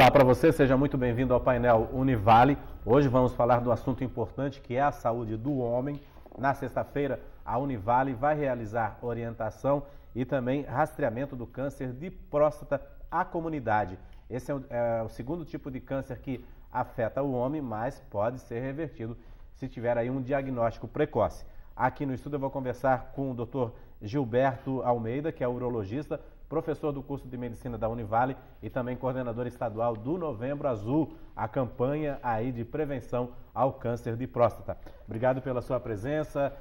Olá para você, seja muito bem-vindo ao painel Univale. Hoje vamos falar do assunto importante que é a saúde do homem. Na sexta-feira, a Univale vai realizar orientação e também rastreamento do câncer de próstata à comunidade. Esse é o segundo tipo de câncer que afeta o homem, mas pode ser revertido se tiver aí um diagnóstico precoce. Aqui no estúdio eu vou conversar com o Dr. Gilberto Almeida, que é urologista, professor do curso de medicina da Univale e também coordenador estadual do Novembro Azul, a campanha aí de prevenção ao câncer de próstata. Obrigado pela sua presença.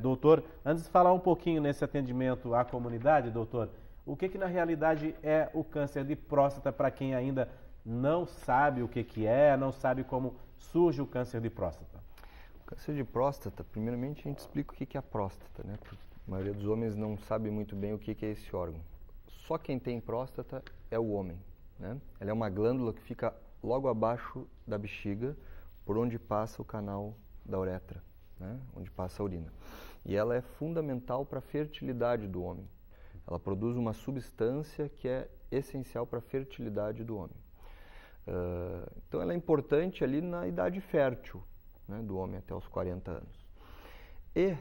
Doutor, antes de falar um pouquinho nesse atendimento à comunidade, doutor, o que na realidade é o câncer de próstata para quem ainda não sabe o que é, não sabe como surge o câncer de próstata? O câncer de próstata, primeiramente a gente explica o que é a próstata, né? Porque a maioria dos homens não sabe muito bem o que é esse órgão. Só quem tem próstata é o homem, né? Ela é uma glândula que fica logo abaixo da bexiga, por onde passa o canal da uretra, né? Onde passa a urina. E ela é fundamental para a fertilidade do homem. Ela produz uma substância que é essencial para a fertilidade do homem. Então ela é importante ali na idade fértil, né, do homem até os 40 anos. E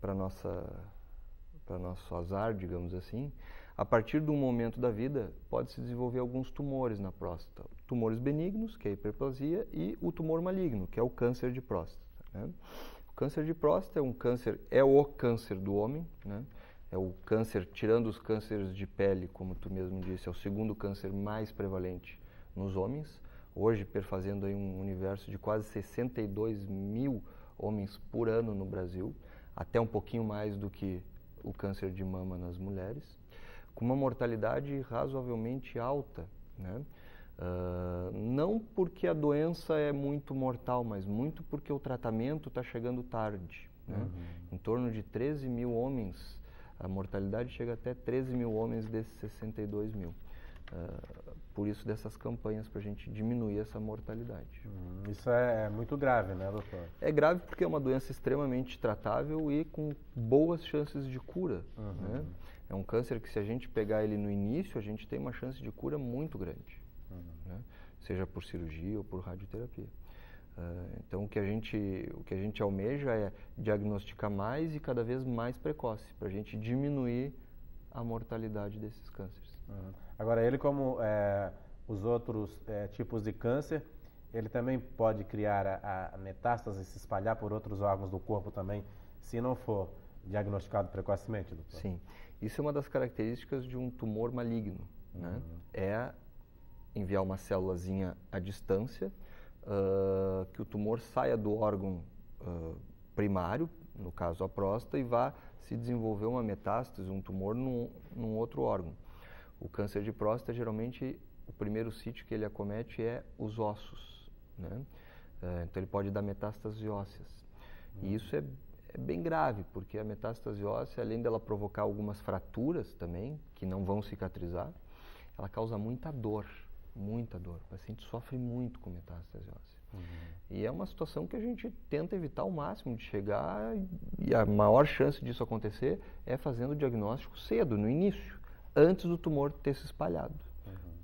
para nosso azar, digamos assim, a partir de um momento da vida pode-se desenvolver alguns tumores na próstata. Tumores benignos, que é a hiperplasia, e o tumor maligno, que é o câncer de próstata, né? O câncer de próstata é o câncer do homem, né? É o câncer, tirando os cânceres de pele, como tu mesmo disse, é o segundo câncer mais prevalente nos homens. Hoje, perfazendo aí um universo de quase 62 mil homens por ano no Brasil, até um pouquinho mais do que o câncer de mama nas mulheres, com uma mortalidade razoavelmente alta, né? Não porque a doença é muito mortal, mas muito porque o tratamento está chegando tarde, né? Em torno de 13 mil homens, a mortalidade chega até 13 mil homens desses 62 mil. Por isso dessas campanhas para a gente diminuir essa mortalidade. Isso é muito grave, né, doutor? É grave porque é uma doença extremamente tratável e com boas chances de cura, né? É um câncer que, se a gente pegar ele no início, a gente tem uma chance de cura muito grande, né? Seja por cirurgia ou por radioterapia. Então o que a gente almeja é diagnosticar mais e cada vez mais precoce, para a gente diminuir a mortalidade desses cânceres. Agora, ele, como os outros tipos de câncer, ele também pode criar a metástase e se espalhar por outros órgãos do corpo também, se não for diagnosticado precocemente, doutor? Sim. Isso é uma das características de um tumor maligno, né? É enviar uma célulazinha à distância, que o tumor saia do órgão primário, no caso a próstata, e vá se desenvolver uma metástase, um tumor num outro órgão. O câncer de próstata, geralmente, o primeiro sítio que ele acomete é os ossos, né? Então ele pode dar metástase ósseas. E isso é bem grave, porque a metástase óssea, além dela provocar algumas fraturas também, que não vão cicatrizar, ela causa muita dor, muita dor. O paciente sofre muito com metástase óssea. E é uma situação que a gente tenta evitar ao máximo de chegar, e a maior chance disso acontecer é fazendo o diagnóstico cedo, no início, antes do tumor ter se espalhado.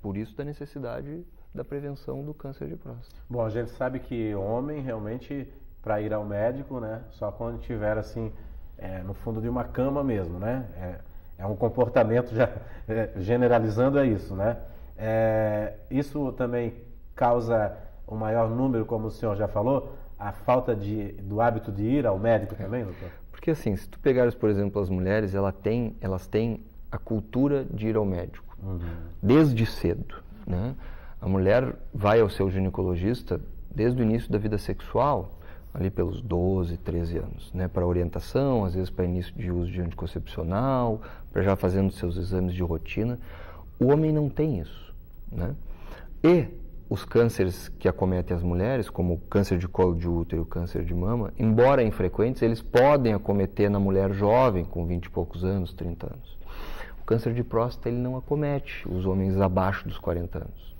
Por isso da necessidade da prevenção do câncer de próstata. Bom, a gente sabe que homem realmente, para ir ao médico, né, só quando estiver assim, no fundo de uma cama mesmo, né? É um comportamento, já generalizando, é isso, né? Isso também causa um maior número, como o senhor já falou, a falta do hábito de ir ao médico também, doutor? Porque assim, se tu pegares, por exemplo, as mulheres, elas têm a cultura de ir ao médico, desde cedo, né? A mulher vai ao seu ginecologista desde o início da vida sexual, ali pelos 12, 13 anos, né? Para orientação, às vezes para início de uso de anticoncepcional, para já fazendo seus exames de rotina. O homem não tem isso, né? E os cânceres que acometem as mulheres, como o câncer de colo de útero e o câncer de mama, embora infrequentes, eles podem acometer na mulher jovem, com 20 e poucos anos, 30 anos. O câncer de próstata, ele não acomete os homens abaixo dos 40 anos.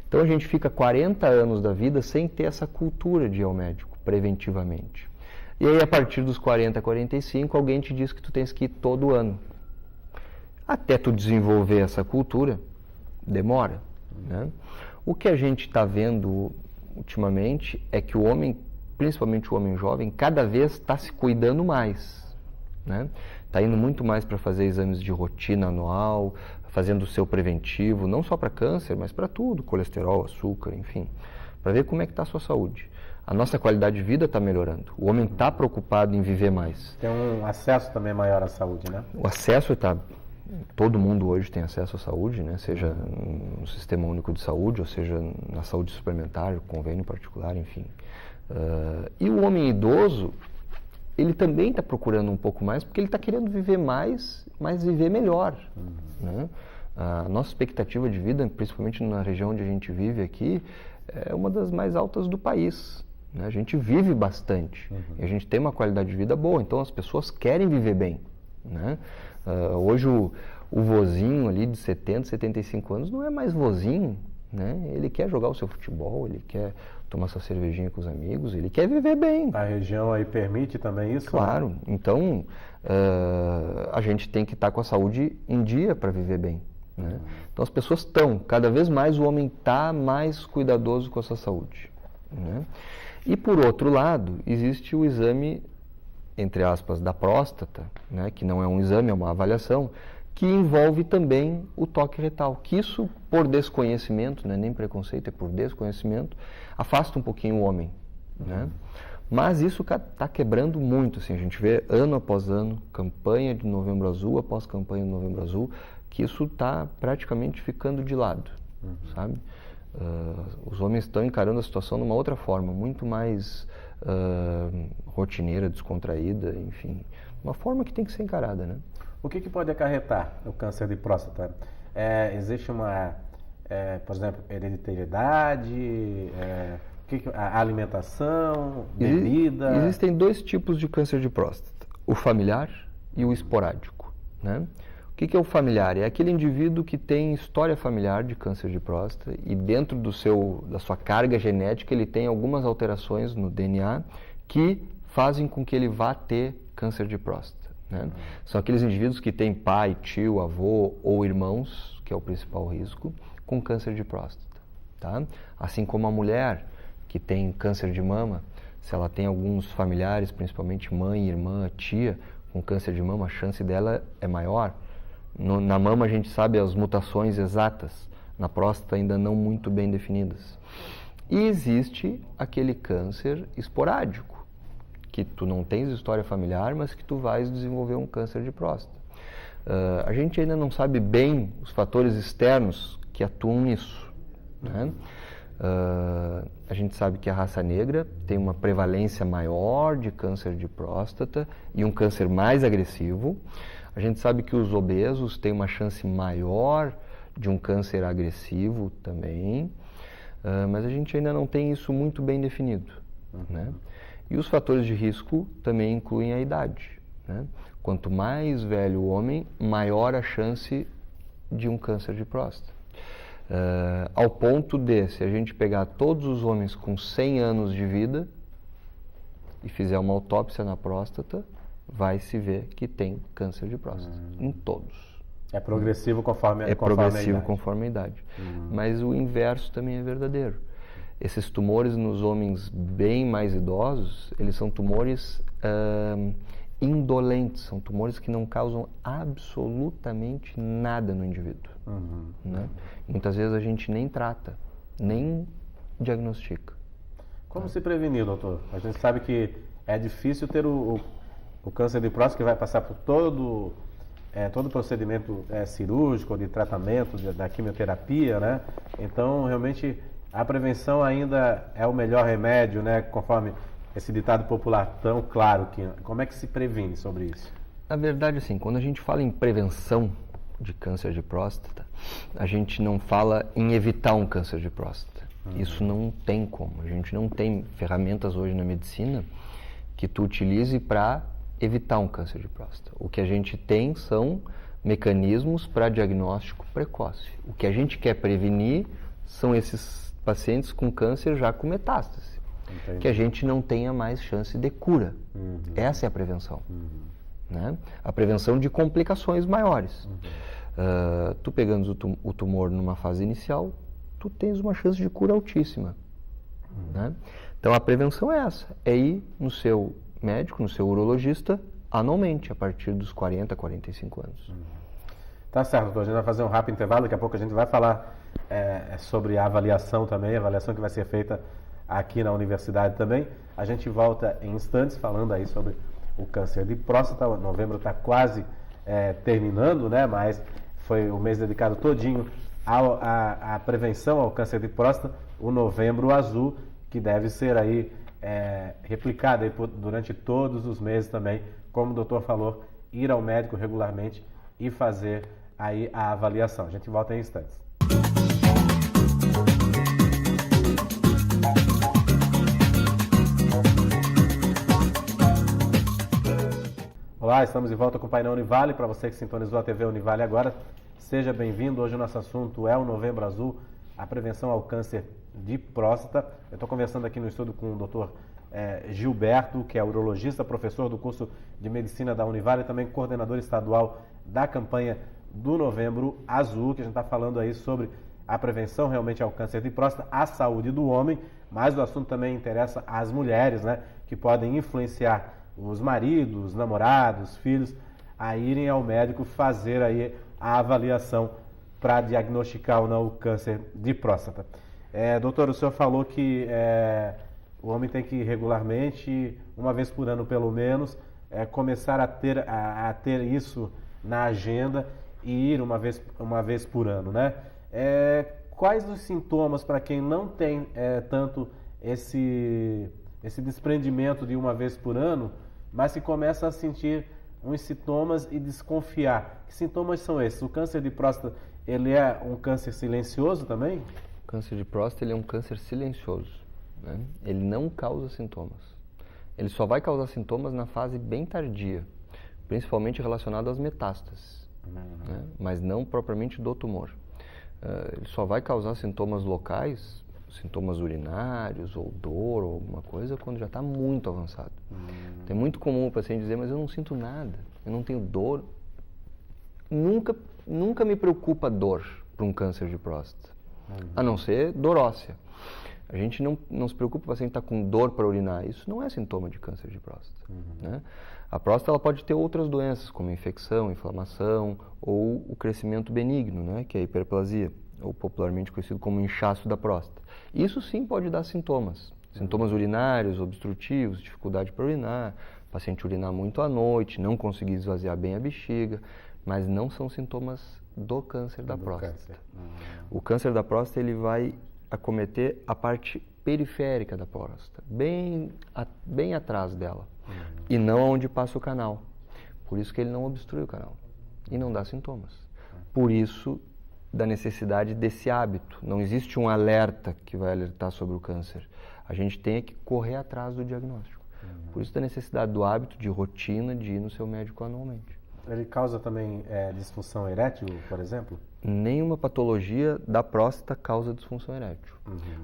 Então a gente fica 40 anos da vida sem ter essa cultura de ir ao médico, preventivamente. E aí, a partir dos 40, 45, alguém te diz que tu tens que ir todo ano. Até tu desenvolver essa cultura, demora, né? O que a gente está vendo ultimamente é que o homem, principalmente o homem jovem, cada vez está se cuidando mais, né? Está indo muito mais para fazer exames de rotina anual, fazendo o seu preventivo, não só para câncer, mas para tudo, colesterol, açúcar, enfim, para ver como é que está a sua saúde. A nossa qualidade de vida está melhorando. O homem está preocupado em viver mais. Tem um acesso também maior à saúde, né? O acesso está... Todo mundo hoje tem acesso à saúde, né? Seja no Sistema Único de Saúde, ou seja na saúde suplementar, convênio particular, enfim. E o homem idoso, ele também está procurando um pouco mais, porque ele está querendo viver mais, mas viver melhor. Né? A nossa expectativa de vida, principalmente na região onde a gente vive aqui, é uma das mais altas do país. Né? A gente vive bastante, e a gente tem uma qualidade de vida boa, então as pessoas querem viver bem. Né? Hoje o vozinho ali de 70, 75 anos não é mais vozinho, né? Ele quer jogar o seu futebol, ele quer tomar sua cervejinha com os amigos, ele quer viver bem. A região aí permite também isso? Claro, então a gente tem que estar com a saúde em dia para viver bem. Né? Então as pessoas estão, cada vez mais o homem está mais cuidadoso com a sua saúde. Né? E por outro lado, existe o exame, entre aspas, da próstata, né, que não é um exame, é uma avaliação, que envolve também o toque retal, que isso, por desconhecimento, né, nem preconceito, é por desconhecimento, afasta um pouquinho o homem. Né? Mas isso está quebrando muito, assim, a gente vê ano após ano, campanha de Novembro Azul após campanha de Novembro Azul, que isso está praticamente ficando de lado, sabe? Os homens estão encarando a situação de uma outra forma, muito mais rotineira, descontraída, enfim, uma forma que tem que ser encarada, né? O que pode acarretar o câncer de próstata? Existe uma, por exemplo, hereditariedade, a alimentação, bebida? Existem dois tipos de câncer de próstata, o familiar e o esporádico, né? O que é o familiar? É aquele indivíduo que tem história familiar de câncer de próstata e dentro da sua carga genética ele tem algumas alterações no DNA que fazem com que ele vá ter câncer de próstata. Né? São aqueles indivíduos que têm pai, tio, avô ou irmãos, que é o principal risco, com câncer de próstata. Tá? Assim como a mulher que tem câncer de mama, se ela tem alguns familiares, principalmente mãe, irmã, tia, com câncer de mama, a chance dela é maior. Na mama a gente sabe as mutações exatas, na próstata ainda não muito bem definidas. E existe aquele câncer esporádico, que tu não tens história familiar, mas que tu vais desenvolver um câncer de próstata. A gente ainda não sabe bem os fatores externos que atuam nisso. Né? A gente sabe que a raça negra tem uma prevalência maior de câncer de próstata e um câncer mais agressivo. A gente sabe que os obesos têm uma chance maior de um câncer agressivo também, mas a gente ainda não tem isso muito bem definido. Né? E os fatores de risco também incluem a idade. Né? Quanto mais velho o homem, maior a chance de um câncer de próstata. Ao ponto de, se a gente pegar todos os homens com 100 anos de vida e fizer uma autópsia na próstata, vai se ver que tem câncer de próstata, em todos. É progressivo conforme conforme a idade. Mas o inverso também é verdadeiro. Esses tumores nos homens bem mais idosos, eles são tumores indolentes, são tumores que não causam absolutamente nada no indivíduo. Né? Muitas vezes a gente nem trata, nem diagnostica. Como se prevenir, doutor? A gente sabe que é difícil ter o câncer de próstata, que vai passar por todo o procedimento cirúrgico, de tratamento, da quimioterapia, né? Então, realmente, a prevenção ainda é o melhor remédio, né? Conforme esse ditado popular tão claro. Como é que se previne sobre isso? Na verdade, assim, quando a gente fala em prevenção de câncer de próstata, a gente não fala em evitar um câncer de próstata. Isso não tem como. A gente não tem ferramentas hoje na medicina que tu utilize para evitar um câncer de próstata. O que a gente tem são mecanismos para diagnóstico precoce. O que a gente quer prevenir são esses pacientes com câncer já com metástase. Entendi. Que a gente não tenha mais chance de cura. Essa é a prevenção. Né? A prevenção de complicações maiores. Tu pegando o tumor numa fase inicial, tu tens uma chance de cura altíssima. Né? Então a prevenção é essa, é ir no seu médico, no seu urologista, anualmente, a partir dos 40, 45 anos. Tá certo, doutor. A gente vai fazer um rápido intervalo, daqui a pouco a gente vai falar sobre a avaliação também, a avaliação que vai ser feita aqui na universidade também. A gente volta em instantes falando aí sobre o câncer de próstata. Novembro está quase terminando, né? Mas foi o mês dedicado todinho à prevenção ao câncer de próstata, o Novembro Azul, que deve ser aí replicado aí durante todos os meses também, como o doutor falou, ir ao médico regularmente e fazer aí a avaliação. A gente volta em instantes. Olá, estamos de volta com o Painel Univale. Para você que sintonizou a TV Univale agora, seja bem-vindo. Hoje o nosso assunto é o Novembro Azul, a prevenção ao câncer de próstata. Eu estou conversando aqui no estúdio com o doutor Gilberto, que é urologista, professor do curso de Medicina da Univale e também coordenador estadual da campanha do Novembro Azul, que a gente está falando aí sobre a prevenção realmente ao câncer de próstata, a saúde do homem, mas o assunto também interessa às mulheres, né, que podem influenciar os maridos, os namorados, filhos, a irem ao médico fazer aí a avaliação para diagnosticar ou não o câncer de próstata. Doutor, o senhor falou que o homem tem que regularmente, uma vez por ano pelo menos, começar a ter isso na agenda e ir uma vez por ano, né? Quais os sintomas para quem não tem tanto esse desprendimento de uma vez por ano, mas que começa a sentir uns sintomas e desconfiar? Que sintomas são esses? O câncer de próstata, ele é um câncer silencioso também? O câncer de próstata, ele é um câncer silencioso, né? Ele não causa sintomas. Ele só vai causar sintomas na fase bem tardia, principalmente relacionado às metástases, né? Mas não propriamente do tumor. Ele só vai causar sintomas locais, sintomas urinários ou dor ou alguma coisa, quando já está muito avançado. Então, é muito comum o paciente dizer, mas eu não sinto nada, eu não tenho dor. Nunca me preocupa dor para um câncer de próstata, a não ser dor óssea. A gente não se preocupa, o paciente está com dor para urinar, isso não é sintoma de câncer de próstata. Né? A próstata ela pode ter outras doenças, como infecção, inflamação ou o crescimento benigno, né? Que é a hiperplasia, ou popularmente conhecido como inchaço da próstata. Isso sim pode dar sintomas. Sintomas urinários, obstrutivos, dificuldade para urinar, paciente urinar muito à noite, não conseguir esvaziar bem a bexiga, mas não são sintomas do câncer da próstata. O câncer da próstata ele vai acometer a parte periférica da próstata, bem atrás dela, e não onde passa o canal. Por isso que ele não obstrui o canal e não dá sintomas. Por isso da necessidade desse hábito. Não existe um alerta que vai alertar sobre o câncer. A gente tem que correr atrás do diagnóstico. Por isso da necessidade do hábito, de rotina, de ir no seu médico anualmente. Ele causa também disfunção erétil, por exemplo? Nenhuma patologia da próstata causa disfunção erétil.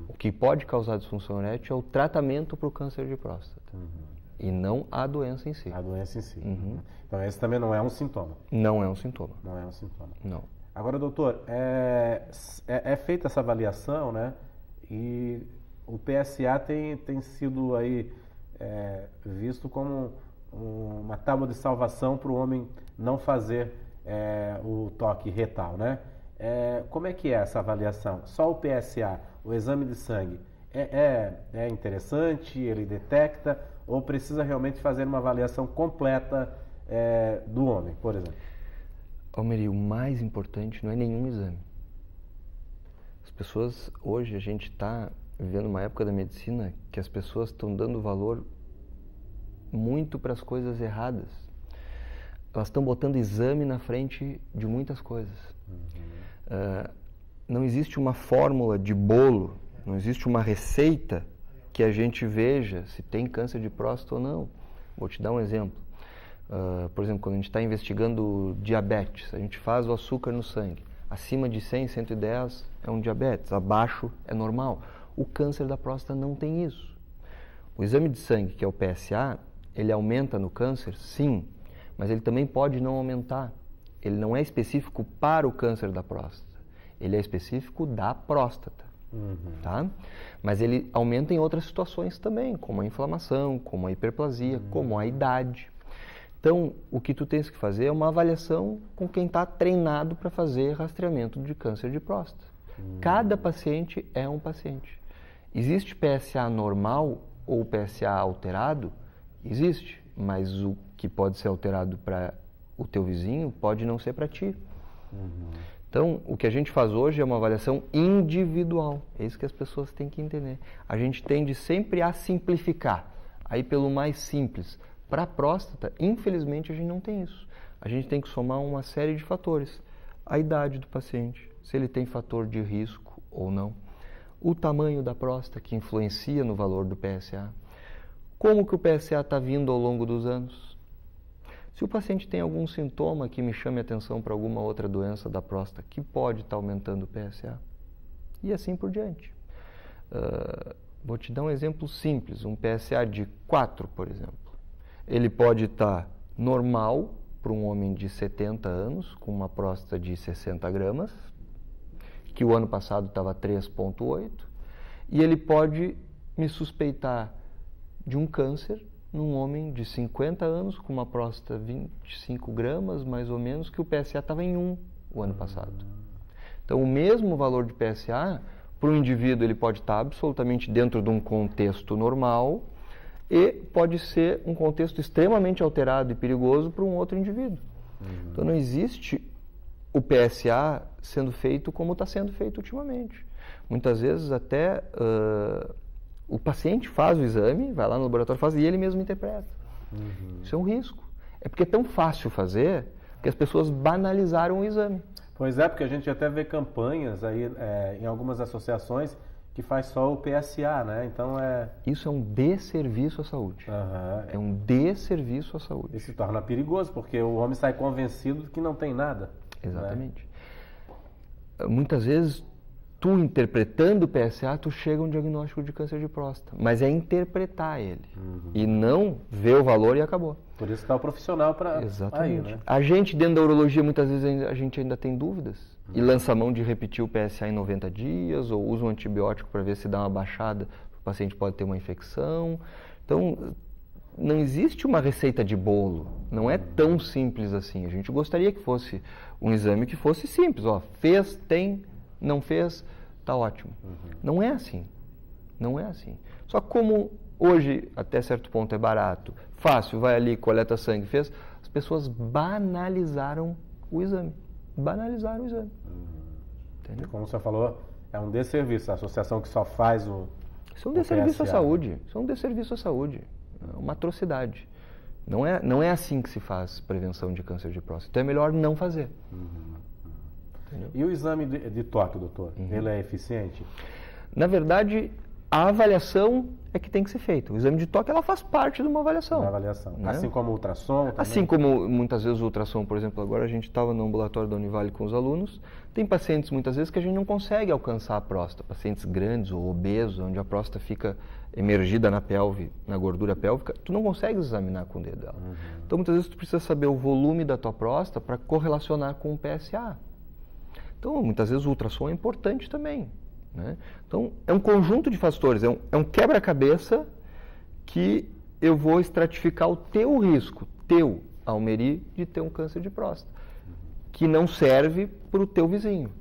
O que pode causar disfunção erétil é o tratamento para o câncer de próstata. E não a doença em si. A doença em si. Então esse também não é um sintoma? Não é um sintoma. Não é um sintoma. Não. Agora, doutor, é feita essa avaliação, né? E o PSA tem sido aí visto como uma tábua de salvação para o homem não fazer o toque retal, né? Como é que é essa avaliação? Só o PSA, o exame de sangue, é interessante? Ele detecta? Ou precisa realmente fazer uma avaliação completa do homem, por exemplo? Almeri, o mais importante não é nenhum exame. As pessoas, hoje a gente está vivendo uma época da medicina que as pessoas estão dando valor muito para as coisas erradas. Elas estão botando exame na frente de muitas coisas. Não existe uma fórmula de bolo, não existe uma receita que a gente veja se tem câncer de próstata ou não. Vou te dar um exemplo. Por exemplo, quando a gente está investigando diabetes, a gente faz o açúcar no sangue. Acima de 100, 110 é um diabetes, abaixo é normal. O câncer da próstata não tem isso. O exame de sangue, que é o PSA, ele aumenta no câncer? Sim, mas ele também pode não aumentar. Ele não é específico para o câncer da próstata. ele é específico da próstata, tá? Mas ele aumenta em outras situações também, como a inflamação, como a hiperplasia, como a idade. Então, o que tu tens que fazer é uma avaliação com quem está treinado para fazer rastreamento de câncer de próstata. Cada paciente é um paciente. Existe PSA normal ou PSA alterado? Existe, mas o que pode ser alterado para o teu vizinho pode não ser para ti. Então, o que a gente faz hoje é uma avaliação individual. É isso que as pessoas têm que entender. A gente tende sempre a simplificar, aí pelo mais simples. Para a próstata, infelizmente, a gente não tem isso. A gente tem que somar uma série de fatores. A idade do paciente, se ele tem fator de risco ou não. O tamanho da próstata, que influencia no valor do PSA. Como que o PSA está vindo ao longo dos anos? Se o paciente tem algum sintoma que me chame a atenção para alguma outra doença da próstata, que pode estar aumentando o PSA. E assim por diante. Vou te dar um exemplo simples. Um PSA de 4, por exemplo. Ele pode estar normal para um homem de 70 anos, com uma próstata de 60 gramas, que o ano passado estava 3,8, e ele pode me suspeitar de um câncer num homem de 50 anos, com uma próstata 25 gramas, mais ou menos, que o PSA estava em 1 o ano passado. Então, o mesmo valor de PSA, para o indivíduo, ele pode estar absolutamente dentro de um contexto normal, e pode ser um contexto extremamente alterado e perigoso para um outro indivíduo. Então não existe o PSA sendo feito como está sendo feito ultimamente. Muitas vezes até o paciente faz o exame, vai lá no laboratório, faz e ele mesmo interpreta. Isso é um risco. É porque é tão fácil fazer que as pessoas banalizaram o exame. Pois é, porque a gente até vê campanhas aí em algumas associações que faz só o PSA, né? Então Isso é um desserviço à saúde. É um desserviço à saúde. E se torna perigoso, porque o homem sai convencido que não tem nada. Exatamente. Né? Muitas vezes, tu interpretando o PSA, tu chega a um diagnóstico de câncer de próstata. Mas é interpretar ele. E não ver o valor e acabou. Por isso está o profissional para Exatamente. Aí, né? A gente, dentro da urologia, muitas vezes a gente ainda tem dúvidas. E lança a mão de repetir o PSA em 90 dias, ou usa um antibiótico para ver se dá uma baixada, o paciente pode ter uma infecção. Então, não existe uma receita de bolo. Não é tão simples assim. A gente gostaria que fosse um exame que fosse simples. Ó, fez, tem, não fez, tá ótimo. Não é assim. Não é assim. Só que como hoje, até certo ponto, é barato, fácil, vai ali, coleta sangue, fez, as pessoas banalizaram o exame. Banalizaram o exame. Entendeu? Como você falou, é um desserviço. A associação que só faz o Isso é um desserviço à saúde. Isso é um desserviço à saúde. É uma atrocidade. Não é assim que se faz prevenção de câncer de próstata. Então é melhor não fazer. E o exame de toque, doutor? Ele é eficiente? Na verdade, a avaliação é que tem que ser feita. O exame de toque, ela faz parte de uma avaliação. Né? Assim como o ultrassom também? Assim como muitas vezes o ultrassom, por exemplo, agora a gente estava no ambulatório da Univale com os alunos, tem pacientes muitas vezes que a gente não consegue alcançar a próstata, pacientes grandes ou obesos, onde a próstata fica emergida na pelve, na gordura pélvica, tu não consegue examinar com o dedo dela. Então muitas vezes tu precisa saber o volume da tua próstata para correlacionar com o PSA. Então muitas vezes o ultrassom é importante também. Né? Então, é um conjunto de fatores, é um quebra-cabeça que eu vou estratificar o teu risco, Almeri, de ter um câncer de próstata, que não serve para o teu vizinho.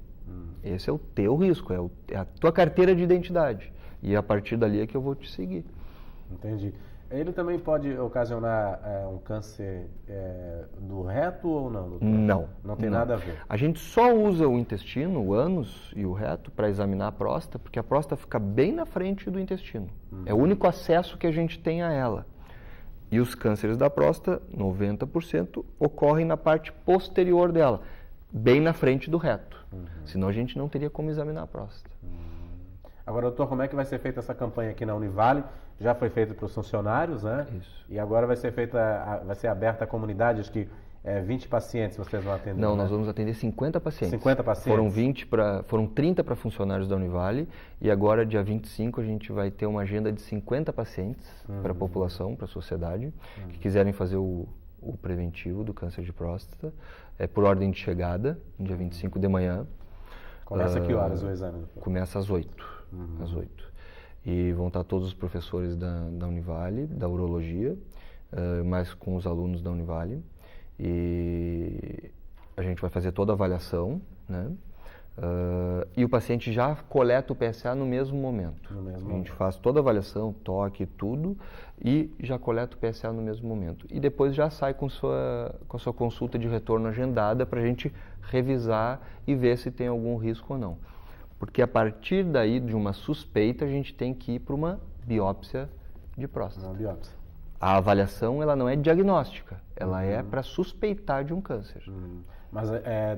Esse é o teu risco, é a tua carteira de identidade. E a partir dali é que eu vou te seguir. Entendi. Ele também pode ocasionar um câncer do reto ou não, doutor? Não. Não tem nada a ver. A gente só usa o intestino, o ânus e o reto para examinar a próstata, porque a próstata fica bem na frente do intestino. É o único acesso que a gente tem a ela. E os cânceres da próstata, 90%, ocorrem na parte posterior dela, bem na frente do reto. Senão a gente não teria como examinar a próstata. Agora, doutor, como é que vai ser feita essa campanha aqui na Univale? Já foi feita para os funcionários, né? Isso. E agora vai ser aberta à comunidade, acho que 20 pacientes vocês vão atender. Não, né? Nós vamos atender 50 pacientes. 50 pacientes? Foram 30 para funcionários da Univale e agora, dia 25, a gente vai ter uma agenda de 50 pacientes para a população, para a sociedade, que quiserem fazer o preventivo do câncer de próstata, por ordem de chegada, dia 25 de manhã. Começa que horas o exame, doutor? Começa às 8. Às 8. E vão estar todos os professores da Univale, da urologia, mais com os alunos da Univale. E a gente vai fazer toda a avaliação, né? E o paciente já coleta o PSA no mesmo momento. A gente faz toda a avaliação, toque, tudo, e já coleta o PSA no mesmo momento. E depois já sai com a sua consulta de retorno agendada para a gente revisar e ver se tem algum risco ou não. Porque a partir daí, de uma suspeita, a gente tem que ir para uma biópsia de próstata. Uma biópsia. A avaliação, ela não é diagnóstica, ela é para suspeitar de um câncer. Mas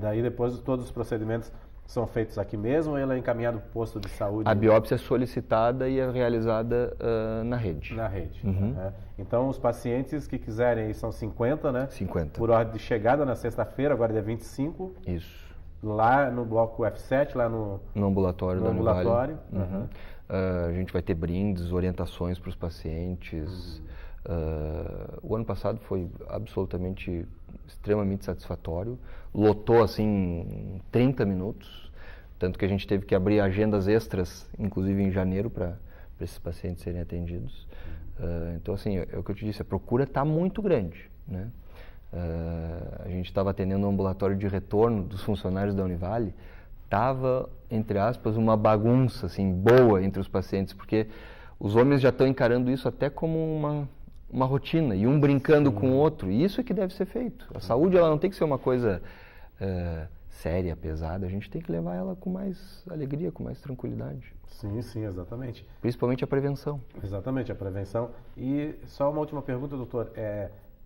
daí depois todos os procedimentos são feitos aqui mesmo ou ele é encaminhado para o posto de saúde? A biópsia é solicitada e é realizada na rede. Na rede. Né? Então, os pacientes que quiserem, são 50, né? 50. Por ordem de chegada na sexta-feira, agora dia 25. Isso. Lá no bloco F7, lá no ambulatório da Univale. ambulatório. A gente vai ter brindes, orientações para os pacientes. O ano passado foi extremamente satisfatório. Lotou assim 30 minutos, tanto que a gente teve que abrir agendas extras, inclusive em janeiro, para esses pacientes serem atendidos. Então, assim, é o que eu te disse, a procura está muito grande, né? A gente estava atendendo um ambulatório de retorno dos funcionários da Univale, estava, entre aspas, uma bagunça assim, boa entre os pacientes, porque os homens já estão encarando isso até como uma rotina, e um brincando com o outro, e isso é que deve ser feito. A saúde, ela não tem que ser uma coisa séria, pesada, a gente tem que levar ela com mais alegria, com mais tranquilidade. Sim, exatamente. Principalmente a prevenção. Exatamente, a prevenção. E só uma última pergunta, doutor,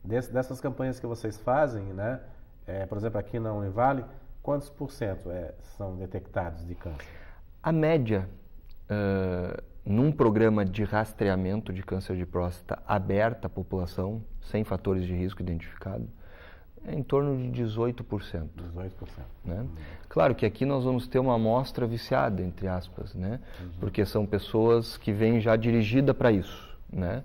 dessas campanhas que vocês fazem, né, por exemplo, aqui na Univale, quantos por cento são detectados de câncer? A média, num programa de rastreamento de câncer de próstata aberta à população, sem fatores de risco identificados, é em torno de 18%. 18%. Né? Claro que aqui nós vamos ter uma amostra viciada, entre aspas, né? Porque são pessoas que vêm já dirigida para isso, né?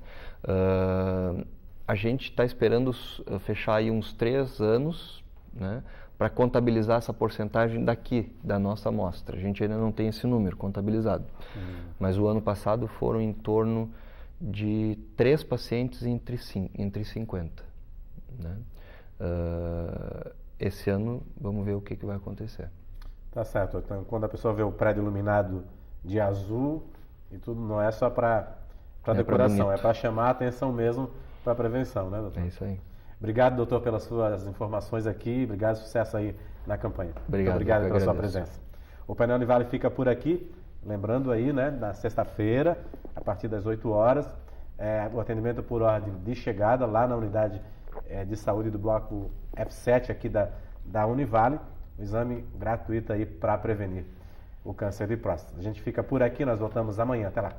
A gente está esperando fechar aí uns 3 anos, né, para contabilizar essa porcentagem daqui, da nossa amostra. A gente ainda não tem esse número contabilizado. Mas o ano passado foram em torno de 3 pacientes entre 50. Né? Esse ano, vamos ver o que vai acontecer. Tá certo. Então, quando a pessoa vê o prédio iluminado de azul, e tudo não é só para decoração, é para chamar a atenção mesmo para a prevenção, né, doutor? É isso aí. Obrigado, doutor, pelas suas informações aqui. Obrigado, sucesso aí na campanha. Obrigado pela sua presença. O painel Univale fica por aqui. Lembrando aí, né, na sexta-feira, a partir das 8 horas, o atendimento por ordem de chegada lá na unidade de saúde do bloco F7 aqui da Univale. O exame gratuito aí para prevenir o câncer de próstata. A gente fica por aqui, nós voltamos amanhã. Até lá.